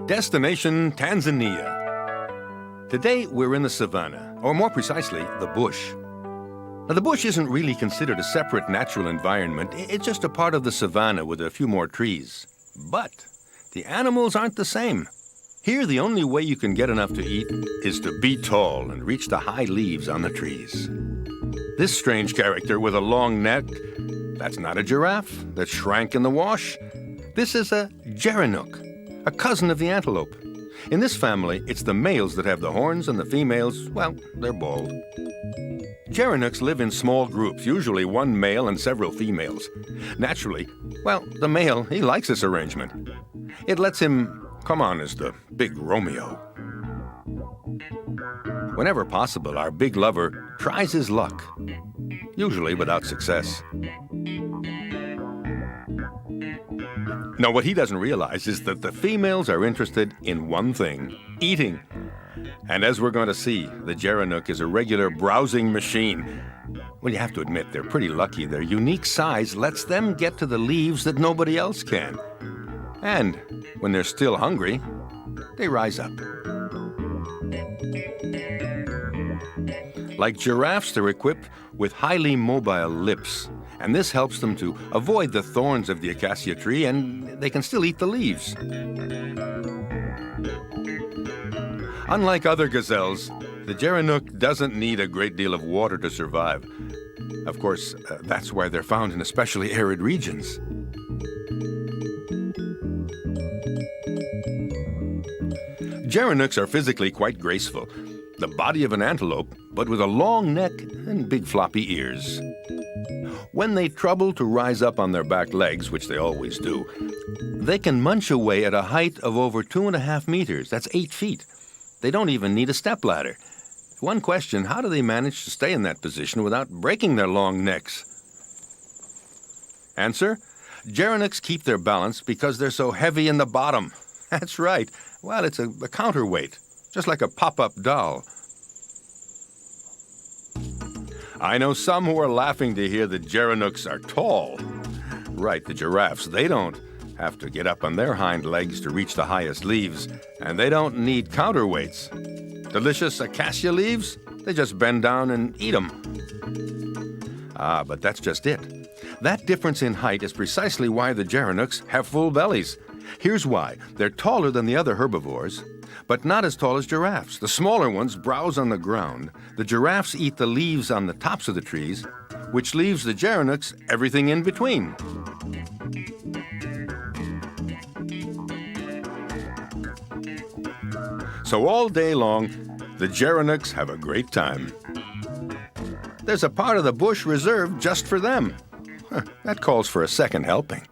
Destination Tanzania. Today we're in the savannah, or more precisely, the bush. Now, the bush isn't really considered a separate natural environment. It's just a part of the savannah with a few more trees. But the animals aren't the same. Here, the only way you can get enough to eat is to be tall and reach the high leaves on the trees. This strange character with a long neck, that's not a giraffe that shrank in the wash. This is a gerenuk, a cousin of the antelope. In this family, it's the males that have the horns and the females, well, they're bald. Gerenuks live in small groups, usually one male and several females. Naturally, well, the male, he likes this arrangement. It lets him come on as the big Romeo. Whenever possible, our big lover tries his luck, usually without success. Now, what he doesn't realize is that the females are interested in one thing, eating. And as we're going to see, the gerenuk is a regular browsing machine. Well, you have to admit, they're pretty lucky. Their unique size lets them get to the leaves that nobody else can. And when they're still hungry, they rise up. Like giraffes, they're equipped with highly mobile lips. And this helps them to avoid the thorns of the acacia tree, and they can still eat the leaves. Unlike other gazelles, the gerenuk doesn't need a great deal of water to survive. Of course, that's why they're found in especially arid regions. Gerenuks are physically quite graceful, the body of an antelope, but with a long neck and big floppy ears. When they trouble to rise up on their back legs, which they always do, they can munch away at a height of over 2.5 meters. That's 8 feet. They don't even need a stepladder. One question, how do they manage to stay in that position without breaking their long necks? Answer, gerenuks keep their balance because they're so heavy in the bottom. That's right. Well, it's a counterweight, just like a pop-up doll. I know some who are laughing to hear that gerenuks are tall. Right, the giraffes, they don't have to get up on their hind legs to reach the highest leaves, and they don't need counterweights. Delicious acacia leaves, they just bend down and eat them. Ah, but that's just it. That difference in height is precisely why the gerenuks have full bellies. Here's why. They're taller than the other herbivores, but not as tall as giraffes. The smaller ones browse on the ground. The giraffes eat the leaves on the tops of the trees, which leaves the gerenuks everything in between. So all day long, the gerenuks have a great time. There's a part of the bush reserved just for them. That calls for a second helping.